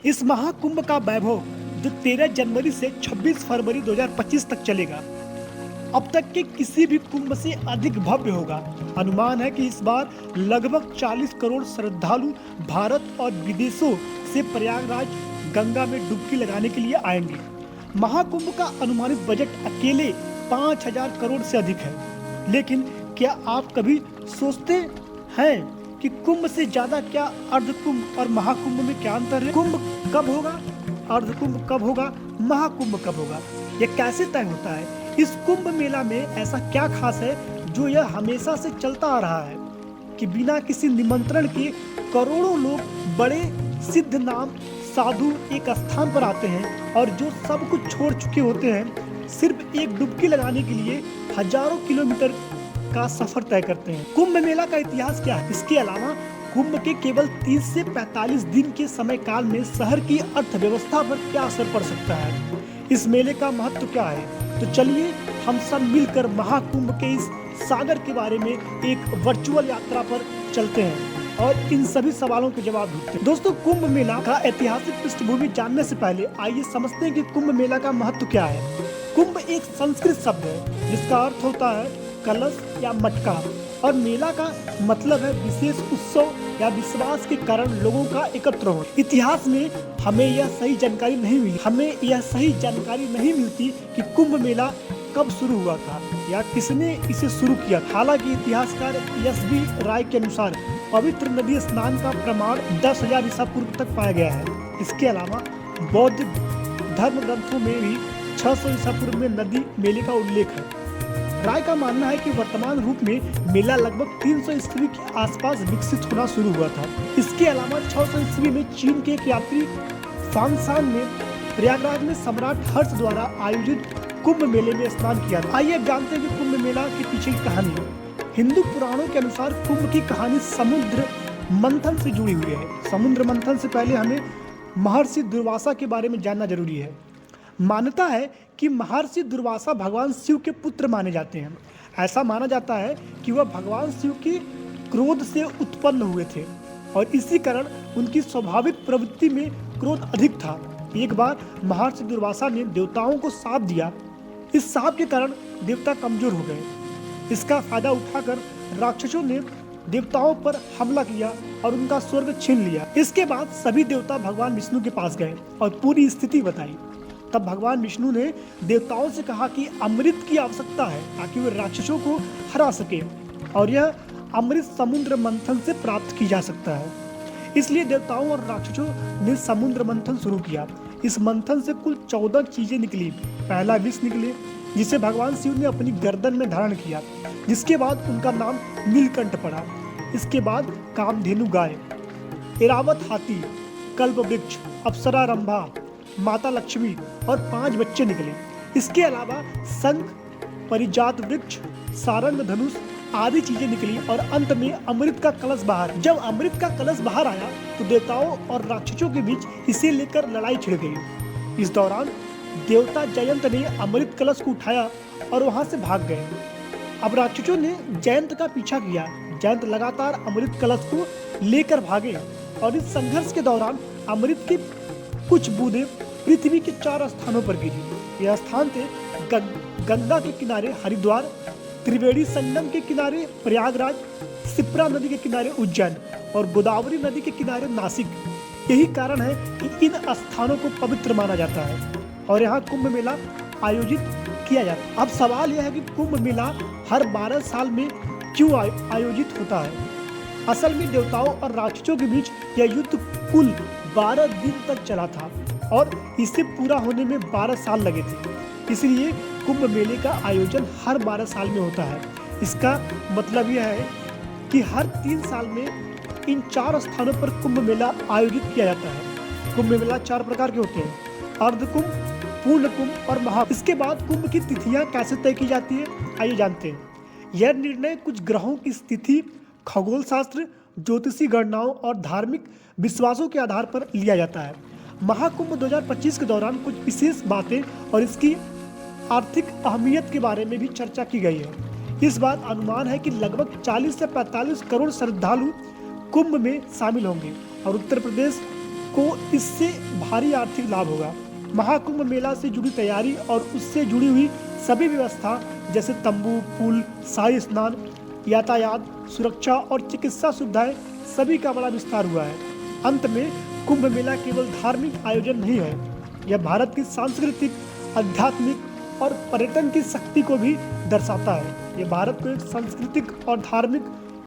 इस महाकुंभ का वैभव जो 13 जनवरी से 26 फरवरी 2025 तक चलेगा, अब तक के किसी भी कुंभ से अधिक भव्य होगा। अनुमान है कि इस बार लगभग 40 करोड़ श्रद्धालु भारत और विदेशों से प्रयागराज गंगा में डुबकी लगाने के लिए आएंगे। महाकुंभ का अनुमानित बजट अकेले 5,000 करोड़ से अधिक है। लेकिन क्या आप कभी सोचते हैं कि कुंभ से ज्यादा क्या अर्धकुंभ और महाकुंभ में क्या अंतर है? कुंभ कब होगा, अर्धकुंभ कब होगा, महाकुंभ कब होगा, यह कैसे तय होता है? इस कुंभ मेला में ऐसा क्या खास है जो यह हमेशा से चलता आ रहा है कि बिना किसी निमंत्रण के करोड़ों लोग बड़े सिद्ध नाम साधु एक स्थान पर आते हैं और जो सब कुछ छोड़ चुके होते हैं, सिर्फ एक डुबकी लगाने के लिए हजारों किलोमीटर का सफर तय करते हैं। कुंभ मेला का इतिहास क्या है? इसके अलावा कुंभ के केवल 30 से 45 दिन के समय काल में शहर की अर्थव्यवस्था पर क्या असर पड़ सकता है? इस मेले का महत्व क्या है? तो चलिए हम सब मिलकर महाकुंभ के इस सागर के बारे में एक वर्चुअल यात्रा पर चलते हैं और इन सभी सवालों के जवाब ढूंढते हैं। दोस्तों, कुंभ मेला का ऐतिहासिक पृष्ठभूमि जानने से पहले आइए समझते हैं कि कुंभ मेला का महत्व क्या है। कुंभ एक संस्कृत शब्द है जिसका अर्थ होता है कलश या मटका और मेला का मतलब है विशेष उत्सव या विश्वास के कारण लोगों का एकत्र होना। इतिहास में हमें यह सही जानकारी नहीं मिलती कि कुंभ मेला कब शुरू हुआ था या किसने इसे शुरू किया। हालांकि इतिहासकार एस.बी. राय के अनुसार पवित्र नदी स्नान का प्रमाण 10,000 ईसा पूर्व तक पाया गया है। इसके अलावा बौद्ध धर्म ग्रंथों में भी 600 ईसा पूर्व में नदी मेले का उल्लेख है। राय का मानना है कि वर्तमान रूप में मेला लगभग 300 ईस्वी के आसपास विकसित होना शुरू हुआ था। इसके अलावा 600 ईस्वी में चीन के एक यात्री फांगशान ने प्रयागराज में सम्राट हर्ष द्वारा आयोजित कुंभ मेले में स्नान किया था। आइए अब जानते हैं कि कुंभ मेला के पीछे की कहानी। हिंदू पुराणों के अनुसार कुंभ की कहानी समुद्र मंथन से जुड़ी हुई है। समुद्र मंथन से पहले हमें महर्षि दुर्वासा के बारे में जानना जरूरी है। मान्यता है कि महर्षि दुर्वासा भगवान शिव के पुत्र माने जाते हैं। ऐसा माना जाता है कि वह भगवान शिव के क्रोध से उत्पन्न हुए थे और इसी कारण उनकी स्वाभाविक प्रवृत्ति में क्रोध अधिक था। एक बार महर्षि दुर्वासा ने देवताओं को शाप दिया। इस शाप के कारण देवता कमजोर हो गए। इसका फायदा उठाकर राक्षसों ने देवताओं पर हमला किया और उनका स्वर्ग छीन लिया। इसके बाद सभी देवता भगवान विष्णु के पास गए और पूरी स्थिति बताई। तब भगवान विष्णु ने देवताओं से कहा कि अमृत की आवश्यकता है ताकि वे राक्षसों को हरा सके और यह अमृत समुद्र मंथन से प्राप्त की जा सकता है। इसलिए देवताओं और राक्षसों ने समुद्र मंथन शुरू किया। इस मंथन से कुल 14 चीजें निकली। पहला विष निकले जिसे भगवान शिव ने अपनी गर्दन में धारण किया, जिसके बाद उनका नाम नीलकंठ पड़ा। इसके बाद कामधेनु गाय, ऐरावत हाथी, कल्प वृक्ष, अप्सरा रंभा, माता लक्ष्मी और 5 बच्चे निकले। इसके अलावा शंख, परिजात वृक्ष, सारंग धनुष आदि चीजें निकली और अंत में अमृत का कलश बाहर। जब अमृत का कलश बाहर आया तो देवताओं और राक्षसों के बीच इसे लेकर लड़ाई छिड़ गई। इस दौरान देवता जयंत ने अमृत कलश को उठाया और वहां से भाग गए। अब राक्षसों ने जयंत का पीछा किया। जयंत लगातार अमृत कलश को लेकर भागे और इस संघर्ष के दौरान अमृत की कुछ बूंदें पृथ्वी के 4 स्थानों पर गिरी। यह स्थान थे गंगा के किनारे हरिद्वार, त्रिवेणी संगम के किनारे प्रयागराज, शिप्रा नदी के किनारे उज्जैन और गोदावरी नदी के किनारे नासिक। यही कारण है कि इन स्थानों को पवित्र माना जाता है और यहाँ कुंभ मेला आयोजित किया जाता है। अब सवाल यह है कि कुंभ मेला हर 12 साल में क्यों आयोजित होता है? असल में देवताओं और राक्षसों के बीच यह युद्ध कुल 12 दिन तक चला था और इसे पूरा होने में 12 साल लगे थे। इसलिए कुंभ मेले का आयोजन हर 12 साल में होता है। इसका मतलब यह है कि हर 3 साल में इन 4 स्थानों पर कुंभ मेला आयोजित किया जाता है। कुंभ मेला 4 प्रकार के होते हैं: अर्धकुंभ, पूर्ण कुंभ और महा। इसके बाद कुंभ की तिथियां कैसे तय की जाती है, आइए जानते हैं। यह निर्णय कुछ ग्रहों की स्थिति, खगोल शास्त्र, ज्योतिषी गणनाओं और धार्मिक विश्वासों के आधार पर लिया जाता है। महाकुंभ 2025 के दौरान कुछ विशेष बातें और इसकी आर्थिक अहमियत के बारे में भी चर्चा की गई है। इस बार अनुमान है कि लगभग 40 से 45 करोड़ श्रद्धालु कुंभ में शामिल होंगे और उत्तर प्रदेश को इससे भारी आर्थिक लाभ होगा। महाकुंभ मेला से जुड़ी तैयारी और उससे जुड़ी हुई सभी व्यवस्था जैसे तंबू, पुल, शाही स्नान, यातायात, सुरक्षा और चिकित्सा सुविधाएं सभी का बड़ा विस्तार हुआ है। अंत में कुंभ मेला केवल धार्मिक आयोजन नहीं है, यह भारत की सांस्कृतिक, आध्यात्मिक और पर्यटन की शक्ति को भी दर्शाता है। ये भारत को एक सांस्कृतिक और धार्मिक